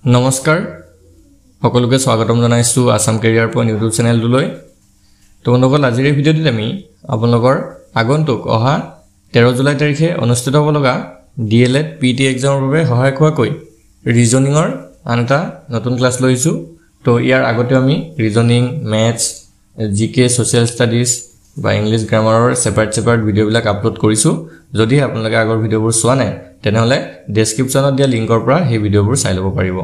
নমস্কাৰ সকলোকে স্বাগতম জনাইছো আসাম কেৰিয়াৰ পইণ্ট ইউটিউব চেনেলটোলৈ তো বন্ধুসকল আজিৰ এই ভিডিঅ'টোত আমি আপোনালোকৰ আগন্তুক অহা 13 জুলাই তাৰিখে অনুষ্ঠিত হ'ব লগা ডিএলএড পিটি এক্সামৰ বাবে সহায়ক হোৱাকৈ ৰিজনিংৰ আন এটা নতুন ক্লাছ লৈছো তো ইয়াৰ আগতে আমি ৰিজনিং মেথছ জিকে সোশ্যাল ষ্টাডিজ বা ইংলিশ গ্ৰামাৰৰ সেপাৰেট ভিডিঅ'বিলাক আপলোড কৰিছো যদি আপোনালোকে আগৰ ভিডিঅ'বোৰ চোৱা নাই তেনেহলে ডেসক্ৰিপচনত দিয়া লিংকৰ পৰা সেই ভিডিঅ'বোৰ চাই ল'ব পাৰিব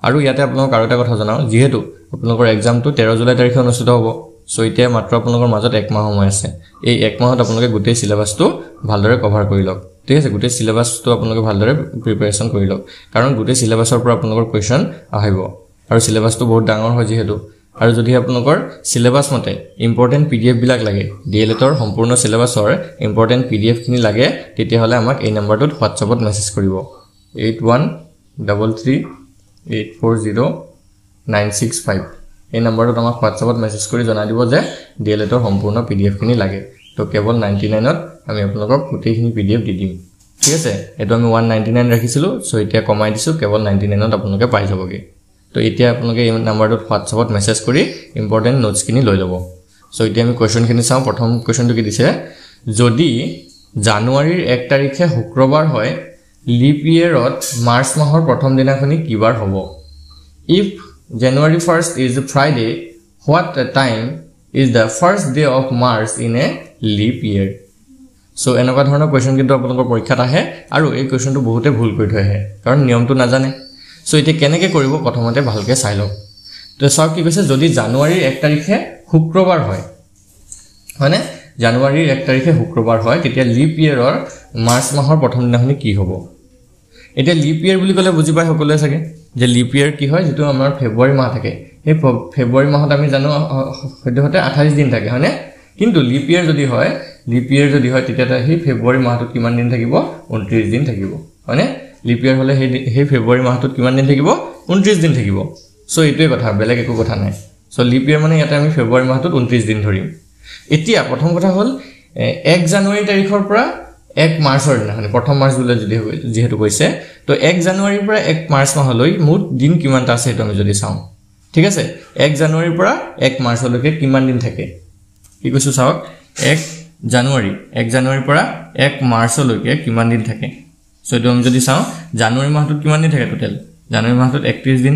আৰু ইয়াতে আপোনালোক আৰু এটা কথা জনাও যেহেতু আপোনালোকৰ এক্সামটো 13 জুলাই তাৰিখে অনুষ্ঠিত হ'ব সো এতিয়া মাত্ৰ আপোনালোকৰ মাজত এক মাহ সময় আছে এই এক মাহত আপোনালোকে গোটেই সিলেবাসটো ভালদৰে কভাৰ কৰি লওক ঠিক আছে গোটেই সিলেবাসটো আপোনালোকে ভালদৰে প্ৰিপাৰেচন কৰি লওক কাৰণ গোটেই সিলেবাসৰ পৰা আপোনালোকৰ কোৱেশ্চন আহিব আৰু সিলেবাসটো বহুত ডাঙৰ হয় যেহেতু আৰু যদি আপোনালোকৰ সিলেবাস মতে ইম্পৰ্টেন্ট পিডিএফ বিলাক লাগে ডিএলএডৰ সম্পূৰ্ণ সিলেবাসৰ ইম্পৰ্টেন্ট পিডিএফ খিনি লাগে তেতিয়া হলে আমাক এই নম্বৰটোত WhatsAppত মেছেজ কৰিব 8133840965 এই নম্বৰটোত আমাক WhatsAppত মেছেজ কৰি জনাই দিব যে ডিএলএডৰ সম্পূৰ্ণ পিডিএফ খিনি লাগে তো কেৱল 99ত আমি আপোনালোকক গোটেইখিনি পিডিএফ দি দিম ঠিক আছে এটো আমি 199 ৰাখিছিলো সো এতিয়া কমাই দিছো কেৱল 99ত আপোনালোকে পাই যাবগে তো এতিয়া আপোনালোকে এই নম্বৰটোত WhatsAppত মেছেজ কৰি ইম্পৰ্টেন্ট নোটছ খিনি লৈ ল'ব সো এতিয়া আমি কোৱেশ্চন খিনি চাও প্ৰথম কোৱেশ্চনটো কি দিছে যদি জানুৱাৰীৰ 1 তাৰিখে শুক্ৰবাৰ হয় লিপ ইয়েৰত মাৰ্চ মাহৰ প্ৰথম দিনাখনি কিবাৰ হ'ব if January 1st is a Friday what time is the first day of March in a leap year so এনেকুৱা ধৰণৰ কোৱেশ্চন কিন্তু আপোনালোকৰ পৰীক্ষাত আহে আৰু এই কোৱেশ্চনটো বহুতে ভুল কৰি থৈ আহে কাৰণ নিয়মটো নাজানে সো এতিয়া কেনেকৈ কৰিব প্ৰথমতে ভালকে চাই লওক তো সব কি কৈছে যদি জানুৱাৰীৰ 1 তাৰিখে শুক্ৰবাৰ হয় মানে জানুৱাৰীৰ 1 তাৰিখে শুক্ৰবাৰ হয় তেতিয়া লিপ ইয়েৰৰ মাৰ্চ মাহৰ প্ৰথম দিনাখনি কি হ'ব এটা লিপ ইয়াৰ বুলি কলে বুজি পাই সকলোৱে চাগে যে লিপ ইয়াৰ কি হয় যেটো আমাৰ ফেব্ৰুৱাৰী মাহ থাকে এই ফেব্ৰুৱাৰী মাহত আমি জানো হতে 28 দিন থাকে হয়নে কিন্তু লিপ ইয়াৰ যদি হয় তেতিয়া সেই ফেব্ৰুৱাৰী মাহটোত কিমান দিন থাকিব 29 দিন থাকিব হয়নে লিপ ইয়াৰ হলে সেই ফেব্ৰুৱাৰী মাহটোত কিমান দিন থাকিব 29 দিন থাকিব সো এইটোৱে কথা বেলেগ একো কথা নাই সো লিপ ইয়াৰ মানে ইয়াতে আমি ফেব্ৰুৱাৰী মাহটোত 29 দিন ধৰিম এতিয়া প্ৰথম কথা হল 1 জানুৱাৰী তাৰিখৰ পৰা 1 মাৰ্চৰ দিনাখনি প্ৰথম মাৰ্চ বুলে যদি যেহেতু কৈছে তো 1 জানুৱাৰীৰ পৰা 1 মাৰ্চ মাহলৈ মুঠ দিন কিমানটা আছে এটা আমি যদি চাও ঠিক আছে 1 জানুৱাৰীৰ পৰা 1 মাৰ্চলৈকে কিমান দিন থাকে কি কৈছো চাওক 1 জানুৱাৰীৰ পৰা 1 মাৰ্চলৈকে কিমান দিন থাকে সো এটো আমি যদি চাও জানুৱাৰী মাহটোত কিমান দিন থাকে টোটাল জানুৱাৰী মাহটোত 31 দিন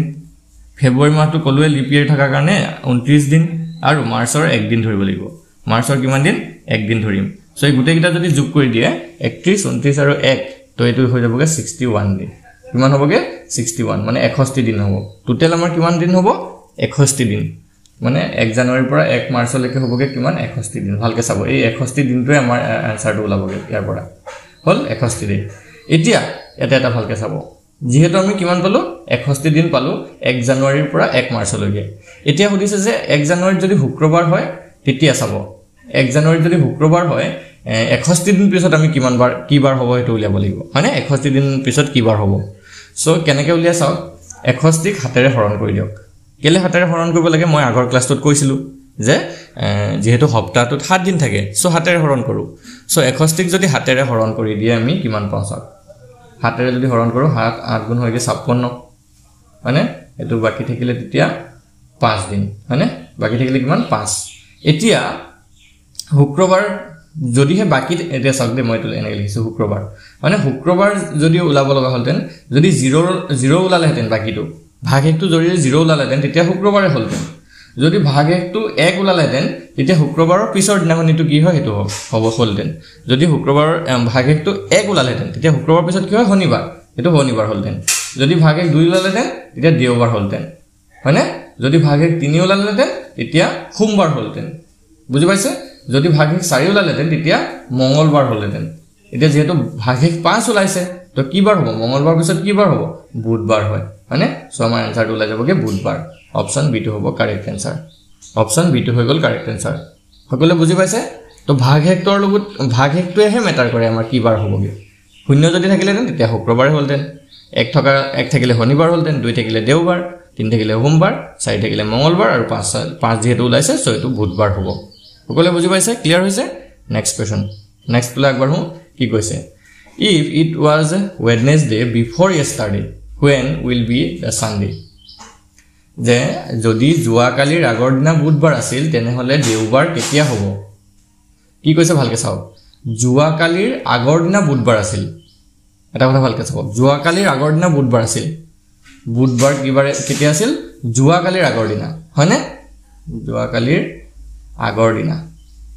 ফেব্ৰুৱাৰী মাহটো কলুৱে লিপ ইয়াৰ থাকাৰ কাৰণে 29 দিন আৰু মাৰ্চৰ 1 দিন ধৰিব লাগিব মাৰ্চৰ কিমান দিন 1 দিন ধৰিম সো এই গুটেকিটা যদি যোগ কৰি দিয়ে 31 29 আৰু 1 তো এটো হৈ যাবগে 61 দিন কিমান হবগে 61 মানে 61 দিন হ'ব টোটাল আমাৰ কিমান দিন হ'ব 61 দিন মানে 1 জানুৱাৰীৰ পৰা 1 মাৰ্চলৈকে হবগে কিমান 61 দিন ভালকে চাব এই 61 দিনটোৱে আমাৰ আনসাৰটো ওলাবগে ইয়াৰ পৰা হল 61 দিন এতিয়া এটা ভালকে চাব যেহেতু আমি কিমান পালো 61 দিন পালো 1 জানুৱাৰীৰ পৰা 1 মাৰ্চলৈকে এতিয়া হদিছে যে 1 জানুৱাৰীত যদি শুক্ৰবাৰ হয় তেতিয়া চাব 1 জানুৱাৰীত যদি শুক্ৰবাৰ হয় 61 দিন পিছত আমি কি বাৰ হ'ব এটো উলিয়াব লাগিব মানে 61 দিন পিছত কি বাৰ হ'ব সো কেনেকৈ উলিয়া চাওক 61 ক হাতেৰে হৰণ কৰি দিয়ক কেলে হাতেৰে হৰণ কৰিব লাগে মই আগৰ ক্লাছটোত কৈছিলো যে যেহেতু সপ্তাহটোত 7 দিন থাকে সো হাতেৰে হৰণ কৰো সো 61 ক যদি হাতেৰে হৰণ কৰি দিয়ে আমি কিমান পাওঁ চাওক হাতেৰে যদি হৰণ কৰো 7 8 গুণ হয়গে 56 মানে এটো বাকি থাকিলে তেতিয়া 5 দিন মানে বাকি থাকিলে কিমান 5 এতিয়া শুক্ৰবাৰ যদিহে বাকি এটা চাওক দে মই তো এনে লিখিছো শুক্ৰবাৰ মানে শুক্ৰবাৰ যদি ওলাব লগা হলতেন যদি 0 ওলালেহেতেন বাকিটো ভাগ একটো জৰিৰে 0 ওলালেহেতেন তেতিয়া শুক্ৰবাৰে হলতেন যদি ভাগ একটো 1 ওলালেহেতেন তেতিয়া শুক্ৰবাৰৰ পিছৰ দিনাখনিটো কি হয় হেতু হ'ব হলতেন যদি শুক্ৰবাৰৰ ভাগ একটো 1 ওলালেহেতেন তেতিয়া শুক্ৰবাৰৰ পিছত কি হয় শনিবাৰ এটো শনিবাৰ হলতেন যদি ভাগ এক 2 ওলালেহেতেন তেতিয়া দেওবাৰ হলতেন হয়নে যদি ভাগ এক 3 ওলালেহেতেন তেতিয়া সোমবাৰ হলতেন বুজি পাইছে যদি ভাগ এক 4 ওলালেহেতেন তেতিয়া মঙ্গলবাৰ হলতেন এতিয়া যেহেতু ভাগ এক 5 ওলাইছে তো কি বাৰ হ'ব মঙ্গলবাৰ পিছত কি বাৰ হ'ব বুধবাৰ হয় মানে সো আমাৰ আনসাৰটো ওলাই যাবগে বুধবাৰ অপচন বি টো হ'ব কাৰেক্ট আনসাৰ অপচন বি টো হৈ গল কাৰেক্ট আনসাৰ সকলে বুজি পাইছে তো ভাগ হেক্টৰ লগত ভাগ হেক্টৰহে মেটাৰ কৰে আমাৰ কি বাৰ হ'বগে শূন্য যদি থাকিলেতেন তেতিয়া শুক্ৰবাৰে হলতেন 1 থাকিলে শনিবাৰ হলতেন 2 থাকিলে দেওবাৰ 3 থাকিলে সোমবাৰ 4 থাকিলে মঙ্গলবাৰ আৰু 5 যেহেতু ওলাইছে সো এটো বুধবাৰ হ'ব সকলে বুজি পাইছে ক্লিয়াৰ হৈছে নেক্সট কোৱেশ্চন নেক্সট প্লে একবাৰ হু কি কৈছে if it was Wednesday before yesterday when will be the Sunday যে যদি যোৱাকালিৰ আগৰ দিনা বুধবাৰ আছিল তেনেহলে দেওবাৰ কেতিয়া হ'ব কি কৈছে ভালকে চাও যোৱাকালিৰ আগৰ দিনা বুধবাৰ আছিল এটা কথা ভালকে চাও যোৱাকালিৰ আগৰ দিনা বুধবাৰ আছিল বুধবাৰ কিবাৰে কেতিয়া আছিল যোৱাকালিৰ আগৰ দিনা হয়নে যোৱাকালিৰ আগৰ দিনা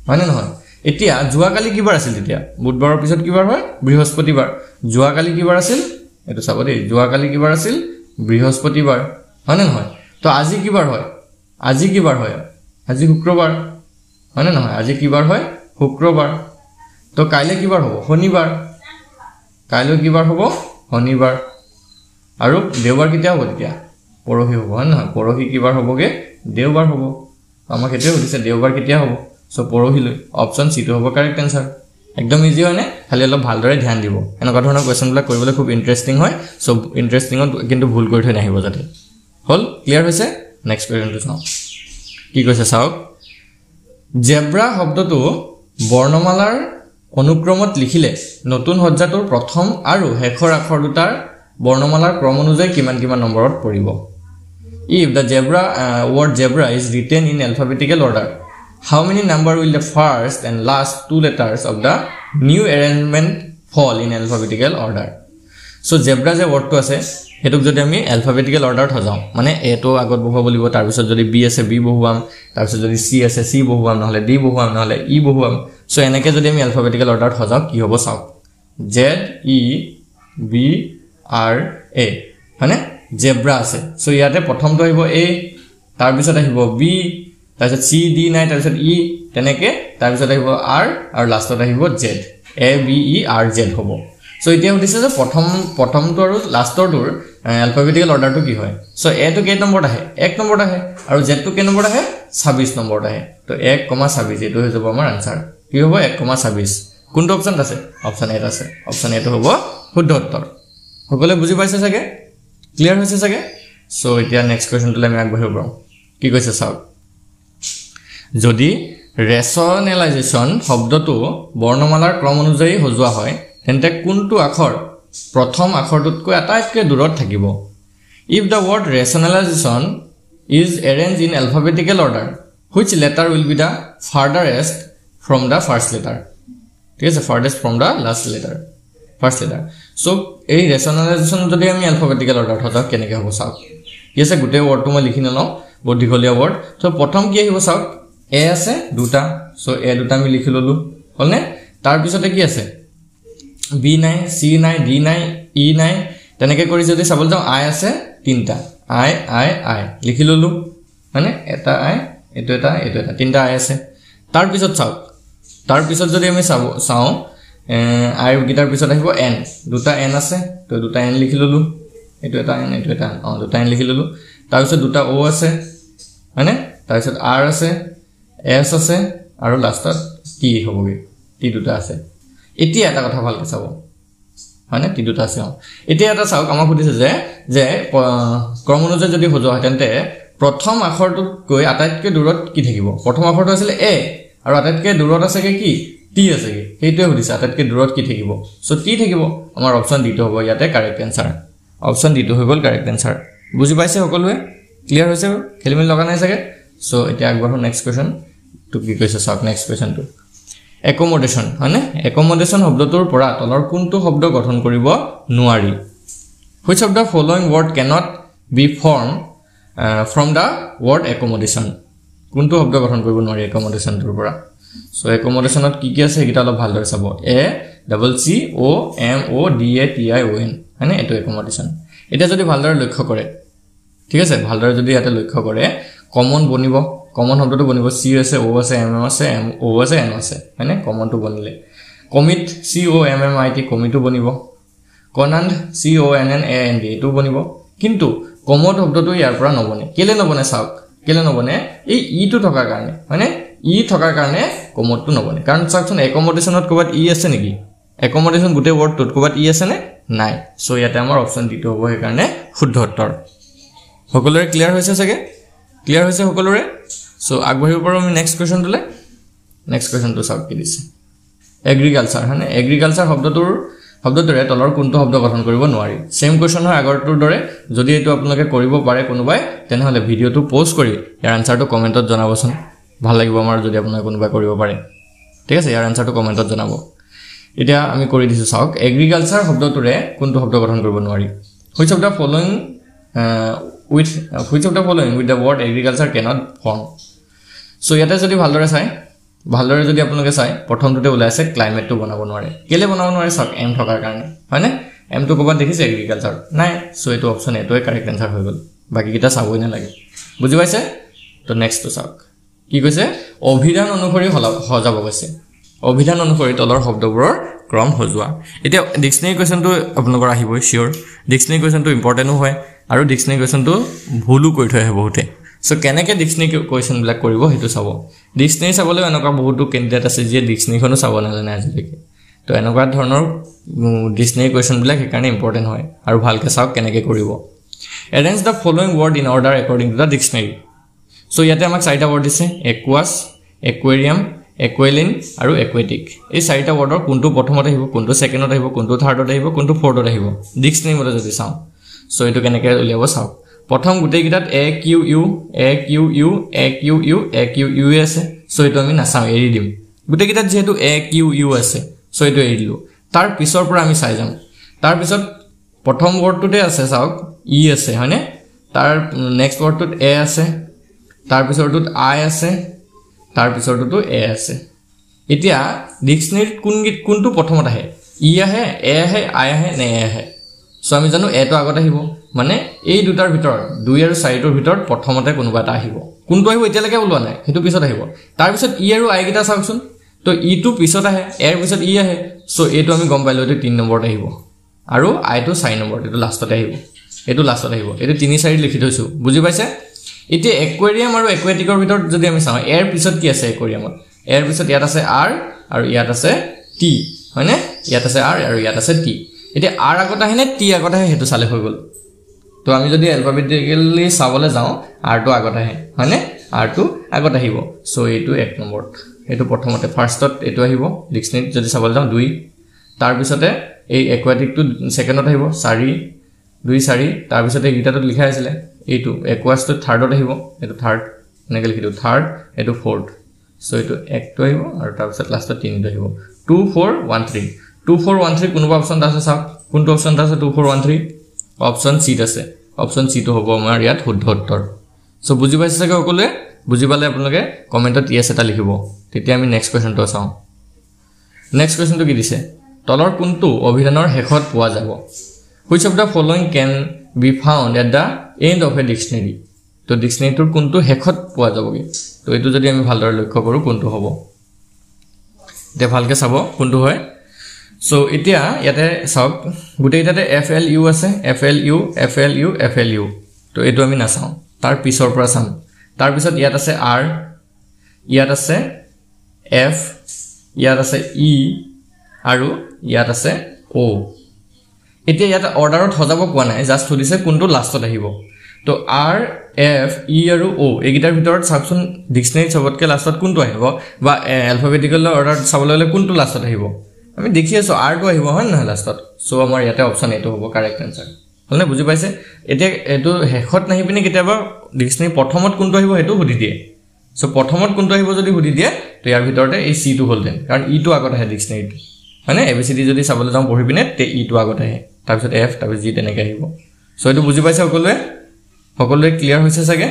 হয়নে নহয় এতিয়া যোৱাকালি কিবাৰ আছিল তেতিয়া বুধবাৰৰ পিছত কিবাৰ হয় বৃহস্পতিবাৰ যোৱাকালি কিবাৰ আছিল এটো চাব দেই যোৱাকালি কিবাৰ আছিল বৃহস্পতিবাৰ হয়নে নহয় তো আজি কিবাৰ হয় আজি শুক্ৰবাৰ হয়নে নহয় আজি কিবাৰ হয় শুক্ৰবাৰ তো কাইলে কিবাৰ হ'ব শনিবাৰ কাইলৈ কিবাৰ হ'ব শনিবাৰ আৰু দেওবাৰ কেতিয়া হ'ব তেতিয়া পৰহি হ'ব হয় নহয় পৰহি কিবাৰ হ'বগে দেওবাৰ হ'ব আমাক এতে হৈছে দেওবাৰ কেতিয়া হ'ব সো পৰহিলৈ অপচন সি টো হ'ব কাৰেক্ট আনসাৰ একদম ইজি হয় নে খালি অলপ ভালদৰে ধ্যান দিব এনেকুৱা ধৰণৰ কোৱেশ্চনবিলাক কৰিবলৈ খুব ইন্টাৰেষ্টিং হয় সো ইন্টাৰেষ্টিংত কিন্তু ভুল কৰি থৈ নাহিব যাতে হল ক্লিয়াৰ হৈছে নেক্সট কোৱেশ্চনটো চাও কি কৈছে চাওক জেব্ৰা শব্দটো বৰ্ণমালাৰ অনুক্ৰমত লিখিলে নতুন হজ্জাটোৰ প্ৰথম আৰু শেষৰ আখৰ দুটাৰ বৰ্ণমালাৰ ক্ৰম অনুযায়ী কিমান কিমান নম্বৰত পৰিব if the word zebra is written in alphabetical order how many number will the first and last two letters of the new arrangement fall in alphabetical order so zebra যে wordটো আছে হেতুক যদি আমি alphabetical order সজাও মানে a to আগত বহুৱাব লাগিব তাৰ পিছত যদি b আছে b বহুৱাম তাৰ পিছত যদি c আছে c বহুৱাম নহলে d বহুৱাম নহলে e বহুৱাম so এনেকে যদি আমি alphabetical order সজাও কি হ'ব চাওক z e b r a মানে জেব্ৰা আছে সো ইয়াতে প্ৰথমটো আহিব a তাৰ পিছত আহিব b তাৰ পিছত c d নাই তাৰ পিছত e তেনেকে তাৰ পিছত আহিব r আৰু লাষ্টত আহিব z a b e r z হ'ব সো এতিয়া হতিছে যে প্ৰথমটো আৰু লাষ্টৰটোৰ alphabetical orderটো কি হয় সো a টো কেই নম্বৰত আহে 1 নম্বৰত আহে আৰু z টো কেই নম্বৰত আহে 26 নম্বৰত আহে তো 1,26 এটো হৈ যাব আমাৰ আনসাৰ কি হ'ব 1,26 কোনটো অপচন আছে অপচন a আছে অপচন a টো হ'ব শুদ্ধ উত্তৰ সকলে বুজি পাইছে চাগে ক্লিয়াৰ হৈছে চাগে সো এতিয়া নেক্সট কোৱেশ্চনটো আমি আগবাঢ়িব পাৰো কি কৈছে চাওক যদি ৰেশনেলাইজেশন শব্দটো বৰ্ণমালাৰ ক্ৰম অনুযায়ী সজোৱা হয় তেন্তে কোনটো আখৰ প্ৰথম আখৰটোতকৈ আটাইতকৈ দূৰত থাকিব if the word rationalization is arranged in alphabetical order which letter will be the farthest from the first letter ঠিক আছে farthest from the last letter first letter so এই rationalization যদি আমি alphabetical order সজাও কেনেকৈ হ'ব চাওক ইয়েছে গুটে ওয়ার্ডটো মই লিখি নলও বহুত দীঘলীয়া ওয়ার্ড তো প্ৰথম কি আহিব চাওক a আছে দুটা so a দুটা আমি লিখি ললো হলনে তাৰ পিছতে কি আছে b নাই c নাই d নাই e নাই তেনেকে কৰি যদি চাবল যাও i আছে তিনটা i লিখি ললো মানে এটা i এটো এটা তিনটা i আছে তাৰ পিছত চাওক তাৰ পিছত যদি আমি চাও i গিটাৰ পিছত আহিব n দুটা n আছে তো দুটা n লিখি ললো এটো এটা n এটো এটা দুটা n লিখি ললো তাৰ পিছত দুটা o আছে মানে তাৰ পিছত r আছে s আছে আৰু লাষ্টত t হ'বগে t দুটা আছে এতিয়া এটা কথা ভালকে চাব মানে টি দুটা আছে এতিয়া এটা চাওক আমাক সুধিছে যে ক্ৰম অনুযায়ী যদি সজোৱা হয় তেন্তে প্ৰথম আখৰটোতকৈ আটাইতকৈ দূৰত কি থাকিব প্ৰথম আখৰটো আছিল a আৰু আটাইতকৈ দূৰত আছে কি t আছে কি সেইটোৱে সুধিছে আটাইতকৈ দূৰত কি থাকিব সো t থাকিব আমাৰ অপচন d টো হ'ব ইয়াতে কাৰেক্ট আনসাৰ অপচন d টো হৈ গল কাৰেক্ট আনসাৰ বুজি পাইছে সকলোৱে ক্লিয়াৰ হৈছে খেলিমেলি লগা নাই চাগে সো এতিয়া আগবাঢ়ো নেক্সট কোৱেশ্চন তো কি কৈছে চাওক নেক্সট কোৱেশ্চনটো accommodation মানে accommodation শব্দটোৰ পৰা তলৰ কোনটো শব্দ গঠন কৰিব নোৱাৰি which of the following word cannot be formed from the word accommodation কোনটো শব্দ গঠন কৰিব নোৱাৰি accommodation টোৰ পৰা so accommodation ত কি আছে এটা অলপ ভালদৰে চাব a double c o m o d a t i o n মানে এটো accommodation এটা যদি ভালদৰে লক্ষ্য কৰে ঠিক আছে ভালদৰে যদি এটা লক্ষ্য কৰে কমন বনিব কমন শব্দটো বনিব c আছে o আছে m আছে m o আছে n আছে মানে কমনটো বনিলে commit c o m m i t কমিটো বনিব command c o n n a n d এটো বনিব কিন্তু কমন শব্দটো ইয়াৰ পৰা নবনে কেলে নবনে চাওক কেলে নবনে এই ই টো থকাৰ কাৰণে মানে ই থকাৰ কাৰণে কমনটো নবনে কাৰণ চাওকচোন accommodation-ত ক'বাত ই আছে নেকি accommodation গুটে ওয়াৰ্ডটোত ক'বাত ই আছে নে নাই সো ইয়াতে আমাৰ অপচন d টো হ'ব সেই কাৰণে শুদ্ধ উত্তৰ সকলোৰে ক্লিয়াৰ হৈছে চাগে ক্লিয়াৰ হৈছে সকলোৰে সো আগবাঢ়িব পাৰো আমি নেক্সট কোৱেশ্চনটোলে নেক্সট কোৱেশ্চনটো চাওক কি দিছে এগ্ৰিকালচাৰ মানে এগ্ৰিকালচাৰ শব্দটোৰ শব্দটোৰে তলৰ কোনটো শব্দ গঠন কৰিব নোৱাৰি সেম কোৱেশ্চন হয় আগৰটোৰ দৰে যদি এটো আপোনালোকে কৰিব পাৰে কোনোবাই তেনেহলে ভিডিওটো পোষ্ট কৰি ইয়াৰ আনসাৰটো কমেন্টত জনাবচোন ভাল লাগিব আমাৰ যদি আপোনালোকে কোনোবাই কৰিব পাৰে ঠিক আছে ইয়াৰ আনসাৰটো কমেন্টত জনাব এতিয়া আমি কৰি দিছো চাওক এগ্ৰিকালচাৰ শব্দটোৰে কোনটো শব্দ গঠন কৰিব নোৱাৰি which of the following with the word agriculture cannot form so ইয়াতে যদি ভালদৰে যদি আপোনালোকে চাই প্ৰথমটোতে ওলাই আছে ক্লাইমেট টো বনাব নোৱাৰে কেলে বনাব নোৱাৰে চাওক এম থকাৰ কাৰণে হয়নে এম টো কবা দেখিছে এগ্ৰিকালচাৰ নাই সো এটো অপচন এটোই কাৰেক্ট আনসাৰ হৈ গল বাকি কিটা চাবই না লাগে বুজি পাইছে তো নেক্সট তো চাওক কি কৈছে অভিধান অনুসৰি হজাব কৈছে অভিধান অনুসৰি তলৰ শব্দবোৰৰ ক্ৰম হজোৱা এতিয়া ডিকশনাৰী কোৱেশ্চনটো আপোনালোকৰ আহিবই শিওৰ ডিকশনাৰী কোৱেশ্চনটো ইম্পৰ্টেন্টও হয় আৰু ডিকশনাৰী কোৱেশ্চনটো ভুলও কৰি থৈ আহে বহুতে সো কেনেকে ডিকশনাৰী কোৱেশ্চন বিলাক কৰিব হেতু চাব ডিকশনাৰী চাবলৈ এনেকুৱা বহুতো কেন্ডিডেট আছে যে ডিকশনাৰীখনো চাব নাজানে আজিলৈকে তো এনেকুৱা ধৰণৰ ডিকশনাৰী কোৱেশ্চন বিলাক হেকাৰণে ইম্পৰ্টেন্ট হয় আৰু ভালকে চাওক কেনেকে কৰিব arrange the following word in order according to the dictionary so ইয়াতে আমাক চাৰিটা word দিছে aqueous aquarium aqualine আৰু aquatic এই চাৰিটা wordৰ কোনটো প্ৰথমতে আহিব কোনটো সেকেন্ডত আহিব কোনটো থাৰ্ডত আহিব কোনটো ফৰ্থত আহিব ডিকশনাৰী মতে যদি চাও সো এটো কেনেকে উলিয়াব চাও প্ৰথম গুটেই কিটাত a q u আছে সো এটো আমি নাচাও এৰি দিম গুটেই কিটাত যেহেতু a q u আছে সো এটো এৰি দিলো তাৰ পিছৰ পৰা আমি চাই যাম তাৰ পিছত প্ৰথম wordটোতে আছে চাওক ই আছে হয়নে তাৰ নেক্সট wordটোত a আছে তাৰ পিছৰটোত i আছে তাৰ পিছৰটোত a আছে এতিয়া ডিকশনাৰীত কোনটো প্ৰথমত আহে ই আহে a আহে i আহে নে a আহে সো আমি জানো a টো আগত আহিব মানে এই দুটাৰ ভিতৰত 2 আৰু 4 ৰ ভিতৰত প্ৰথমতে কোনোবা এটা আহিব কোনটো আহিব এতিয়ালৈকে ওলোৱা নাই হেতু পিছত আহিব তাৰ পিছত ই আৰু i গিটা চাওকচোন তো ই টো পিছত আহে a ৰ পিছত ই আহে সো এটো আমি গম পাইলো এটো 3 নম্বৰত আহিব আৰু i টো 4 নম্বৰত এটো লাষ্টত আহিব এটো 3 4 লিখি থৈছো বুজি পাইছে এতিয়া একুৱেৰিয়াম আৰু একুৱেটিকৰ ভিতৰত যদি আমি চাও এৰ পিছত কি আছে একুৱেৰিয়ামত এৰ পিছত ইয়াত আছে r আৰু ইয়াত আছে t হয়নে ইয়াত আছে r আৰু ইয়াত আছে t এতিয়া r আগত আহে নে t আগত আহে হেতু চালে হৈ গল তো আমি যদি অ্যালফাবেটিক্যালি চাবলে যাও r টো আগত আহে হয়নে r টো আগত আহিব সো এটো 1 নম্বৰত এটো প্ৰথমতে ফাৰ্ষ্টত এটো আহিব ডিকশনাৰীত যদি চাবলে যাও 2 তাৰ পিছতে এই একুৱেটিক টো সেকেন্ডত আহিব 4 2 4 তাৰ পিছতে গিটাটো লিখা আছিল এইটো aqueous টো থাৰ্ডত আহিব এটো থাৰ্ড এনেকৈ লিখিলো থাৰ্ড এটো ফোৰ্থ সো এটো 1 টো আহিব আৰু তাৰ পিছত লাষ্টত 3 টো আহিব 2 4 1 3 2 4 1 3 কোনটো অপচন আছে চাওক কোনটো অপচন আছে 2 4 1 3 অপচন সি আছে অপচন সি টো হ'ব আমাৰ ইয়াত শুদ্ধ উত্তৰ সো বুজি পাইছে চাগে সকলোৱে বুজি পালে আপোনালোকে কমেন্টত ইয়েস এটা লিখিব তেতিয়া আমি নেক্সট কোৱেশ্চনটো চাও নেক্সট কোৱেশ্চনটো কি দিছে তলৰ কোনটো অভিধানৰ শেষত পোৱা যাব which of the following can be found at the end of a dictionary তো ডিকশনাৰীটোৰ কোনটো শেষত পোৱা যাবগে তো এটো যদি আমি ভালদৰে লক্ষ্য কৰো কোনটো হ'ব তে ভালকে চাব কোনটো হয় সো এতিয়া ইয়াতে চাওক গুটেইটাতে FLU আছে FLU তো এটো আমি নাচাও তাৰ পিছৰ পৰা চাম তাৰ পিছত ইয়াত আছে R ইয়াত আছে F ইয়াত আছে E আৰু ইয়াত আছে O এতিয়া ইয়াত অৰ্ডাৰত হজাব কোৱা নাই জাস্ট সুধিছে কোনটো লাষ্টত আহিব তো R F E আৰু O এগিটাৰ ভিতৰত সাকচন ডিকশনাৰী সবতকে লাষ্টত কোনটো আহিব বা অ্যালফাবেটিক্যাল অৰ্ডাৰত চাবলৈ কোনটো লাষ্টত আহিব আমি দেখি আছো R টো আহিব হয় না লাষ্টত সো আমাৰ ইয়াতে অপচন এটো হ'ব কাৰেক্ট আনসাৰ হলনে বুজি পাইছে এতিয়া এটো হেখত নাহি পিনে কেতিয়াবা ডিকশনাৰী প্ৰথমত কোনটো আহিব হেতু সুধি দিয়ে সো প্ৰথমত কোনটো আহিব যদি সুধি দিয়ে তো ইয়াৰ ভিতৰতে এই C টো হলদেন কাৰণ E টো আগত আহে ডিকশনাৰীত মানে ABCD যদি চাবলৈ যাও পঢ়ি পিনে তে E টো আগত আহে তাৰ পিছত F তাৰ পিছত G তেনেকৈ আহিব সো এটো বুজি পাইছে সকলোৱে ক্লিয়াৰ হৈছে চাগে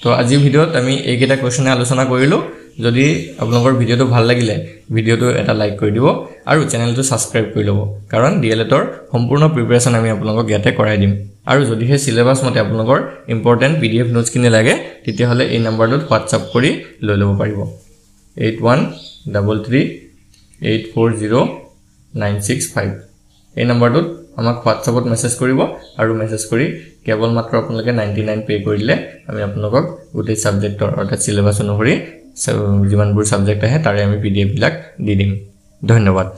তো আজি ভিডিওত আমি এইকেইটা কোৱেশ্চন আলোচনা কৰিলো যদি আপোনালোকৰ ভিডিওটো ভাল লাগিলে ভিডিওটো এটা লাইক কৰি দিব আৰু চেনেলটো সাবস্ক্ৰাইব কৰি লব কাৰণ ডিএলএটৰ সম্পূৰ্ণ প্ৰিপাৰেচন আমি আপোনালোকক ইয়াতে কৰাই দিম আৰু যদি হে সিলেবাস মতে আপোনালোকৰ ইম্পৰ্টেন্ট PDF নোটছ কিনে লাগে তেতিয়া হলে এই নম্বৰটোত WhatsApp কৰি লৈ লব পাৰিব 8133840965 এই নম্বৰটোত আমাক WhatsAppত মেছেজ কৰিব আৰু মেছেজ কৰি কেৱল মাত্ৰ আপোনালোকে 99 পে কৰিলে আমি আপোনালোকক গোটেই সাবজেক্টৰ অৰ্থাৎ সিলেবাস অনুসৰি যিমানবোৰ সাবজেক্ট আহে তাৰে আমি PDF বিলাক দি দিম ধন্যবাদ